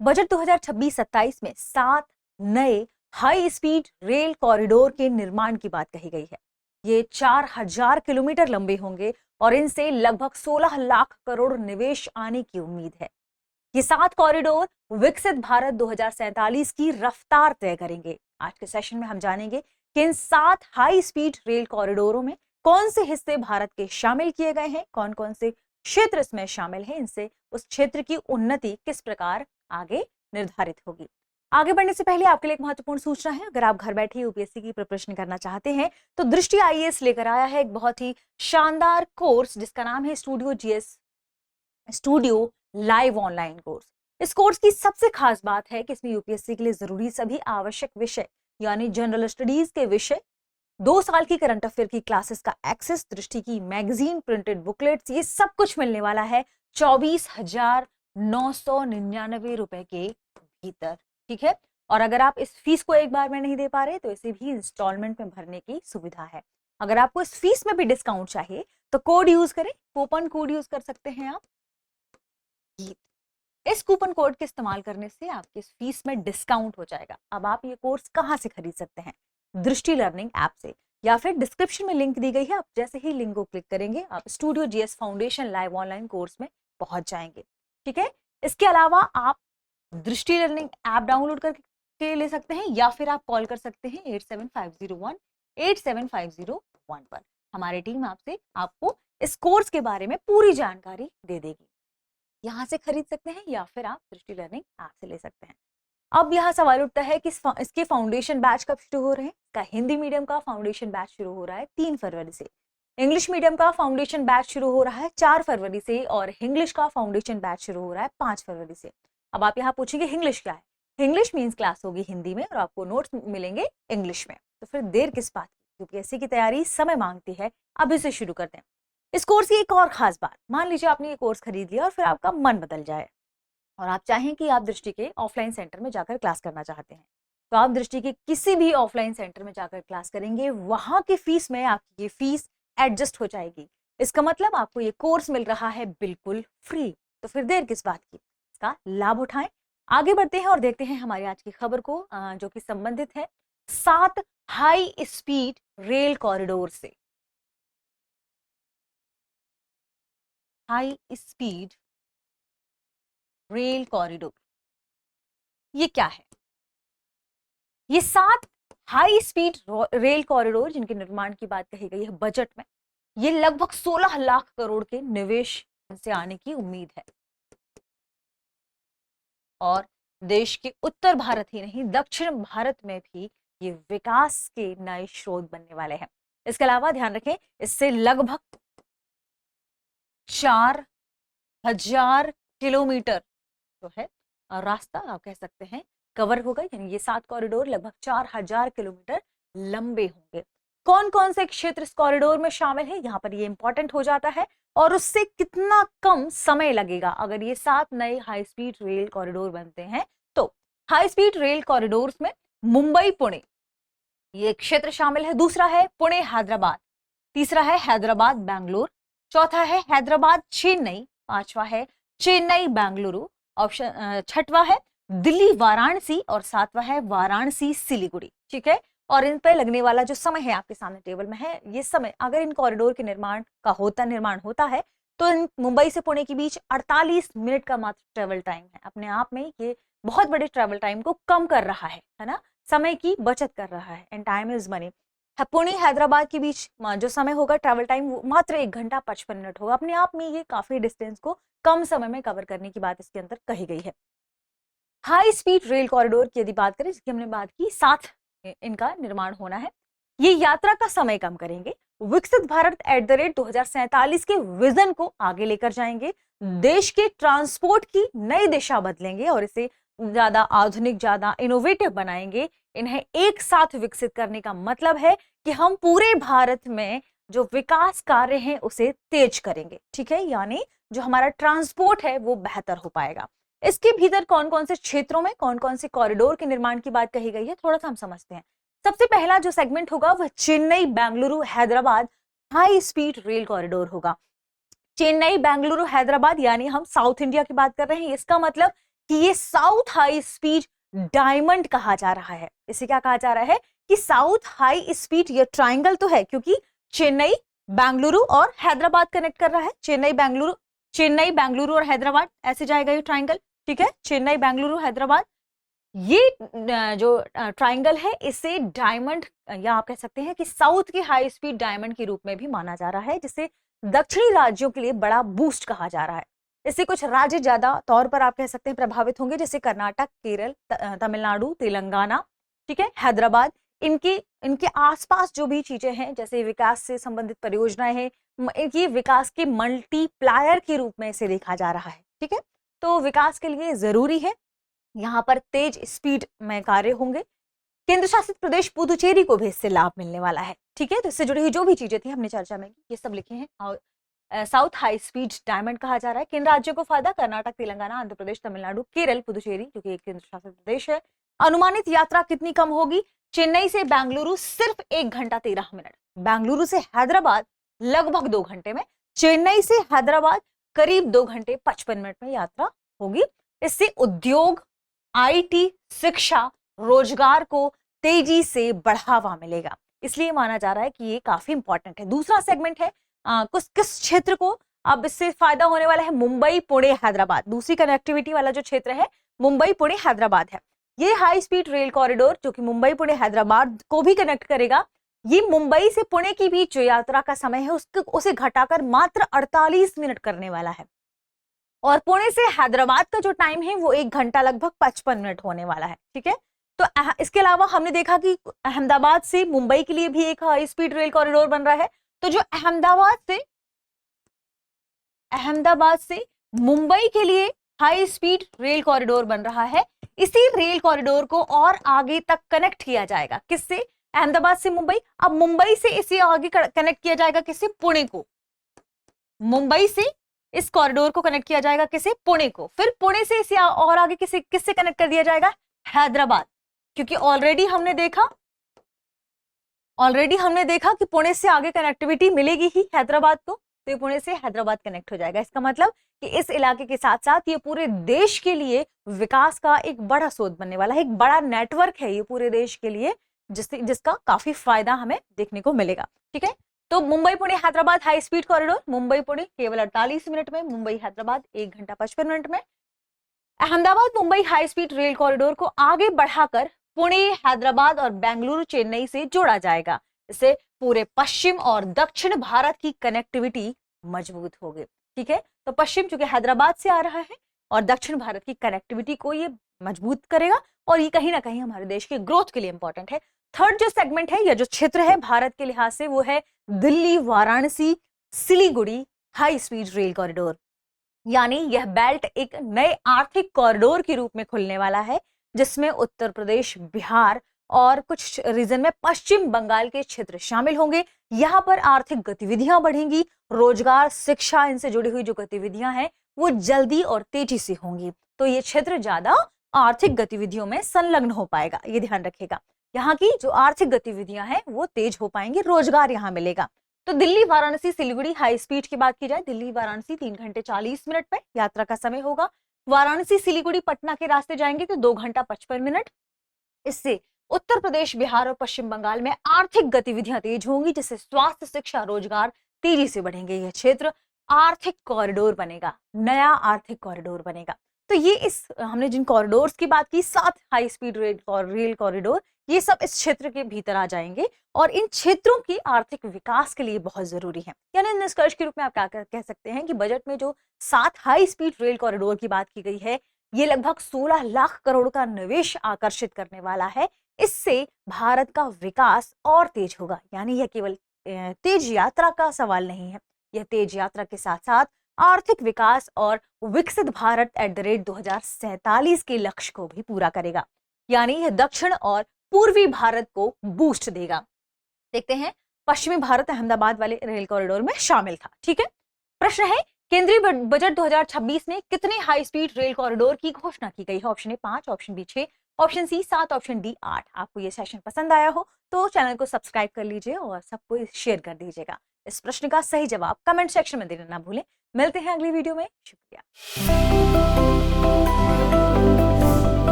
Budget 2026-27 में 7 नए high speed rail corridor के निर्माण की बात कही गई है। ये 4000 किलोमीटर लंबे होंगे और इनसे लगभग 16 लाख करोड़ निवेश आने की उम्मीद है। ये 7 कॉरिडोर विकसित भारत 2047 की रफ्तार तय करेंगे। आज के सेशन में हम जानेंगे कि इन 7 हाई स्पीड रेल कॉरिडोरों में कौन से हिस्से भारत के शामिल किए गए हैं, कौन कौन से क्षेत्र इसमें शामिल हैं, इनसे उस क्षेत्र की उन्नति किस प्रकार आगे निर्धारित होगी। आगे बढ़ने से पहले आपके लिए एक महत्वपूर्ण सूचना है। अगर आप घर बैठे यूपीएससी की प्रिपरेशन करना चाहते हैं तो दृष्टि आईएएस लेकर आया है एक बहुत ही शानदार कोर्स जिसका नाम है स्टूडियो लाइव ऑनलाइन कोर्स। इस कोर्स की सबसे खास बात है कि इसमें यूपीएससी के लिए जरूरी सभी आवश्यक विषय यानी जनरल स्टडीज के विषय, 2 साल की करंट अफेयर की क्लासेस का एक्सेस, दृष्टि की मैगजीन, प्रिंटेड बुकलेट्स, ये सब कुछ मिलने वाला है 24,999 रुपए के भीतर। ठीक है, और अगर आप इस फीस को एक बार में नहीं दे पा रहे तो इसे भी इंस्टॉलमेंट में भरने की सुविधा है। अगर आपको इस फीस में भी डिस्काउंट चाहिए तो कोड यूज करें, कूपन कोड यूज कर सकते हैं आप। इस कूपन कोड के इस्तेमाल करने से आपकी इस फीस में डिस्काउंट हो जाएगा। अब आप ये कोर्स कहां से खरीद सकते हैं? दृष्टि लर्निंग ऐप से, या फिर डिस्क्रिप्शन में लिंक दी गई है, आप जैसे ही लिंक को क्लिक करेंगे आप studio GS foundation live online course में पहुंच जाएंगे। ठीक है, इसके अलावा आप दृष्टि लर्निंग ऐप डाउनलोड करके ले सकते हैं या फिर आप कॉल कर सकते हैं 8750187501 पर। हमारी टीम आपको इस कोर्स के बारे में पूरी जानकारी दे देगी। यहां से खरीद सकते हैं या फिर आप दृष्टि लर्निंग ऐप से ले सकते हैं। अब यहाँ सवाल उठता है कि इसके फाउंडेशन बैच कब शुरू हो रहे हैं? इसका हिंदी मीडियम का फाउंडेशन बैच शुरू हो रहा है 3 फरवरी से, इंग्लिश मीडियम का फाउंडेशन बैच शुरू हो रहा है 4 फरवरी से और इंग्लिश का फाउंडेशन बैच शुरू हो रहा है 5 फरवरी से। अब आप यहाँ पूछेंगे इंग्लिश क्या है? इंग्लिश मीन्स क्लास होगी हिंदी में और आपको नोट्स मिलेंगे इंग्लिश में। तो फिर देर किस बात की? यूपीएससी की तैयारी समय मांगती है, अब इसे शुरू करते हैं। इस कोर्स की एक और खास बात, मान लीजिए आपने ये कोर्स खरीद लिया और फिर आपका मन बदल जाए और आप चाहें कि आप दृष्टि के ऑफलाइन सेंटर में जाकर क्लास करना चाहते हैं, तो आप दृष्टि के किसी भी ऑफलाइन सेंटर में जाकर क्लास करेंगे, वहां की फीस में आपकी ये फीस एडजस्ट हो जाएगी। इसका मतलब आपको ये कोर्स मिल रहा है बिल्कुल फ्री। तो फिर देर किस बात की? इसका लाभ उठाएं। आगे बढ़ते हैं और देखते हैं हमारी आज की खबर को, जो कि संबंधित है 7 हाई स्पीड रेल कॉरिडोर से। हाई स्पीड रेल कॉरिडोर ये क्या है? ये 7 हाई स्पीड रेल कॉरिडोर जिनके निर्माण की बात कही गई है बजट में, ये लगभग 16 लाख करोड़ के निवेश से आने की उम्मीद है और देश के उत्तर भारत ही नहीं दक्षिण भारत में भी ये विकास के नए स्रोत बनने वाले हैं। इसके अलावा ध्यान रखें, इससे लगभग 4000 किलोमीटर जो है रास्ता आप कह सकते हैं कवर होगा, यानी ये 7 कॉरिडोर लगभग 4000 किलोमीटर लंबे होंगे। कौन कौन से क्षेत्र इस कॉरिडोर में शामिल है, यहाँ पर ये इंपॉर्टेंट हो जाता है, और उससे कितना कम समय लगेगा अगर ये 7 नए हाई स्पीड रेल कॉरिडोर बनते हैं। तो हाई स्पीड रेल कॉरिडोर में मुंबई पुणे ये क्षेत्र शामिल है, दूसरा है पुणे हैदराबाद, तीसरा है हैदराबाद बैंगलोर, चौथा है हैदराबाद चेन्नई, पांचवा है चेन्नई बेंगलुरु, ऑप्शन छठवा है दिल्ली वाराणसी और सातवां है वाराणसी सिलीगुड़ी। ठीक है, और इन पर लगने वाला जो समय है आपके सामने टेबल में है, ये समय अगर इन कॉरिडोर के निर्माण होता है तो मुंबई से पुणे के बीच 48 मिनट का मात्र ट्रेवल टाइम है। अपने आप में ये बहुत बड़े ट्रेवल टाइम को कम कर रहा है ना, समय की बचत कर रहा है। And time is money. Pune Hyderabad के बीच जो समय होगा ट्रैवल टाइम मात्र 1 घंटा 55 मिनट होगा। अपने आप में ये काफी डिस्टेंस को कम समय में कवर करने की बात इसके अंदर कही गई है। हाई स्पीड रेल कॉरिडोर की यदि बात करें, जिसकी हमने बात की, 7 इनका निर्माण होना है। ये यात्रा का समय कम करेंगे, विकसित भारत @2047 के विजन को आगे लेकर जाएंगे, देश के ट्रांसपोर्ट की नई दिशा बदलेंगे और इसे ज्यादा आधुनिक, ज्यादा इनोवेटिव बनाएंगे। इन्हें एक साथ विकसित करने का मतलब है कि हम पूरे भारत में जो विकास कार्य हैं उसे तेज करेंगे। ठीक है, यानी जो हमारा ट्रांसपोर्ट है वो बेहतर हो पाएगा। इसके भीतर कौन कौन से क्षेत्रों में कौन कौन से कॉरिडोर के निर्माण की बात कही गई है, थोड़ा सा हम समझते हैं। सबसे पहला जो सेगमेंट होगा वह Chennai Bengaluru Hyderabad high speed rail corridor होगा। चेन्नई बेंगलुरु हैदराबाद यानी हम साउथ इंडिया की बात कर रहे हैं। इसका मतलब कि ये साउथ हाई स्पीड डायमंड कहा जा रहा है। इसे क्या कहा जा रहा है कि साउथ हाई स्पीड, ये ट्राइंगल तो है क्योंकि चेन्नई, बेंगलुरु और हैदराबाद कनेक्ट कर रहा है। चेन्नई बेंगलुरु और हैदराबाद, ऐसे जाएगा ये ट्राइंगल, ठीक है। चेन्नई, बेंगलुरु, हैदराबाद, ये जो ट्राइंगल है इसे डायमंड, या आप कह सकते हैं कि साउथ की हाई स्पीड डायमंड के रूप में भी माना जा रहा है, जिसे दक्षिणी राज्यों के लिए बड़ा बूस्ट कहा जा रहा है। इससे कुछ राज्य ज्यादा तौर पर आप कह सकते हैं प्रभावित होंगे, जैसे कर्नाटक, केरल, तमिलनाडु, तेलंगाना, ठीक है, हैदराबाद। इनके आसपास जो भी चीजें हैं, जैसे विकास से संबंधित परियोजनाएं हैं, ये विकास के मल्टीप्लायर के रूप में इसे देखा जा रहा है, ठीक है। तो विकास के लिए जरूरी है, यहाँ पर तेज स्पीड में कार्य होंगे। केंद्र शासित प्रदेश पुदुचेरी को भी इससे लाभ मिलने वाला है, ठीक है। तो इससे जुड़ी हुई जो भी चीजें थी हमने चर्चा में की, ये सब लिखे हैं। साउथ हाई स्पीड डायमंड कहा जा रहा है। केंद्र राज्यों को फायदा, कर्नाटक, तेलंगाना, आंध्र प्रदेश, तमिलनाडु, केरल, पुदुचेरी जो कि एक केंद्र शासित प्रदेश है। अनुमानित यात्रा कितनी कम होगी? चेन्नई से बेंगलुरु सिर्फ 1 घंटा 13 मिनट, बेंगलुरु से हैदराबाद लगभग 2 घंटे में, चेन्नई से हैदराबाद करीब 2 घंटे 55 मिनट में यात्रा होगी। इससे उद्योग, IT, शिक्षा, रोजगार को तेजी से बढ़ावा मिलेगा, इसलिए माना जा रहा है कि ये काफी इंपॉर्टेंट है। दूसरा सेगमेंट है किस क्षेत्र को अब इससे फायदा होने वाला है? मुंबई, पुणे, हैदराबाद। दूसरी कनेक्टिविटी वाला जो क्षेत्र है मुंबई, पुणे, हैदराबाद है। ये हाई स्पीड रेल कॉरिडोर जो कि मुंबई, पुणे, हैदराबाद को भी कनेक्ट करेगा, ये मुंबई से पुणे के बीच जो यात्रा का समय है उसे घटाकर मात्र 48 मिनट करने वाला है, और पुणे से हैदराबाद का जो टाइम है वो 1 घंटा लगभग 55 मिनट होने वाला है, ठीक है। तो इसके अलावा हमने देखा कि अहमदाबाद से मुंबई के लिए भी एक हाई स्पीड रेल कॉरिडोर बन रहा है। तो जो अहमदाबाद से मुंबई के लिए हाई स्पीड रेल कॉरिडोर बन रहा है, इसी रेल कॉरिडोर को और आगे तक कनेक्ट किया जाएगा। किससे? अहमदाबाद से मुंबई। अब मुंबई से इसे आगे कनेक्ट किया जाएगा किससे? पुणे को। मुंबई से इस कॉरिडोर को कनेक्ट किया जाएगा किसे? पुणे को। फिर पुणे से इसे और आगे किससे कनेक्ट कर दिया जाएगा? हैदराबाद, क्योंकि ऑलरेडी हमने देखा कि पुणे से आगे कनेक्टिविटी मिलेगी ही हैदराबाद को, तो ये पुणे से हैदराबाद कनेक्ट हो जाएगा। इसका मतलब कि इस इलाके के साथ साथ ये पूरे देश के लिए विकास का एक बड़ा स्रोत बनने वाला है, एक बड़ा नेटवर्क है ये पूरे देश के लिए, जिसका काफी फायदा हमें देखने को मिलेगा, ठीक है। तो Mumbai, Pune, Hyderabad high speed corridor, Mumbai, Pune केवल 48 मिनट में, मुंबई, हैदराबाद 1 घंटा 55 मिनट में। Ahmedabad, Mumbai high speed rail corridor को आगे बढ़ाकर पुणे, हैदराबाद और बेंगलुरु, चेन्नई से जोड़ा जाएगा। इससे पूरे पश्चिम और दक्षिण भारत की कनेक्टिविटी मजबूत होगी, ठीक है। तो पश्चिम चूंकि हैदराबाद से आ रहा है और दक्षिण भारत की कनेक्टिविटी को ये मजबूत करेगा, और ये कहीं ना कहीं हमारे देश के ग्रोथ के लिए इंपॉर्टेंट है। थर्ड जो सेगमेंट है या जो क्षेत्र है भारत के लिहाज से, वो है Delhi, Varanasi, Siliguri high speed rail corridor. यानी यह बेल्ट एक नए आर्थिक कॉरिडोर के रूप में खुलने वाला है, जिसमें उत्तर प्रदेश, बिहार और कुछ रीजन में पश्चिम बंगाल के क्षेत्र शामिल होंगे। यहाँ पर आर्थिक गतिविधियां बढ़ेंगी, रोजगार, शिक्षा, इनसे जुड़ी हुई जो गतिविधियां हैं वो जल्दी और तेजी से होंगी। तो ये क्षेत्र ज्यादा आर्थिक गतिविधियों में संलग्न हो पाएगा, ये ध्यान रखेगा। यहाँ की जो आर्थिक गतिविधियां हैं वो तेज हो पाएंगी, रोजगार यहाँ मिलेगा। तो दिल्ली, वाराणसी, सिलीगुड़ी हाई स्पीड की बात की जाए, दिल्ली, वाराणसी 3 घंटे 40 मिनट में यात्रा का समय होगा। वाराणसी, सिलीगुड़ी, पटना के रास्ते जाएंगे तो 2 घंटा 55 मिनट। इससे उत्तर प्रदेश, बिहार और पश्चिम बंगाल में आर्थिक गतिविधियां तेज होंगी, जिससे स्वास्थ्य, शिक्षा, रोजगार तेजी से बढ़ेंगे। यह क्षेत्र आर्थिक कॉरिडोर बनेगा, नया आर्थिक कॉरिडोर बनेगा। तो ये हमने जिन कॉरिडोर्स की बात की, 7 हाई स्पीड रेल कॉरिडोर, ये सब इस क्षेत्र के भीतर आ जाएंगे और इन क्षेत्रों की आर्थिक विकास के लिए बहुत जरूरी है। यानी निष्कर्ष के रूप में आप क्या कह सकते हैं कि बजट में जो 7 हाई स्पीड रेल कॉरिडोर की बात की गई है, ये लगभग 16 लाख करोड़ का निवेश आकर्षित करने वाला है। इससे भारत का विकास और तेज होगा। यानी यह केवल तेज यात्रा का सवाल नहीं है, यह तेज यात्रा के साथ साथ आर्थिक विकास और विकसित भारत @2047 के लक्ष्य को भी पूरा करेगा। यानी यह दक्षिण और पूर्वी भारत को बूस्ट देगा। देखते हैं, पश्चिमी भारत अहमदाबाद वाले रेल कॉरिडोर में शामिल था, ठीक है। प्रश्न है, केंद्रीय बजट 2026 में कितने हाई स्पीड रेल कॉरिडोर की घोषणा की गई है? Option A 5, option B 6, option C 7, option D 8। आपको ये सेशन पसंद आया हो तो चैनल को सब्सक्राइब कर लीजिए और सबको शेयर कर दीजिएगा। इस प्रश्न का सही जवाब कमेंट सेक्शन में देना ना भूलें। मिलते हैं अगली वीडियो में। शुक्रिया।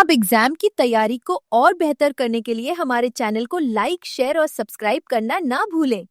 अब एग्जाम की तैयारी को और बेहतर करने के लिए हमारे चैनल को लाइक, शेयर और सब्सक्राइब करना ना भूलें।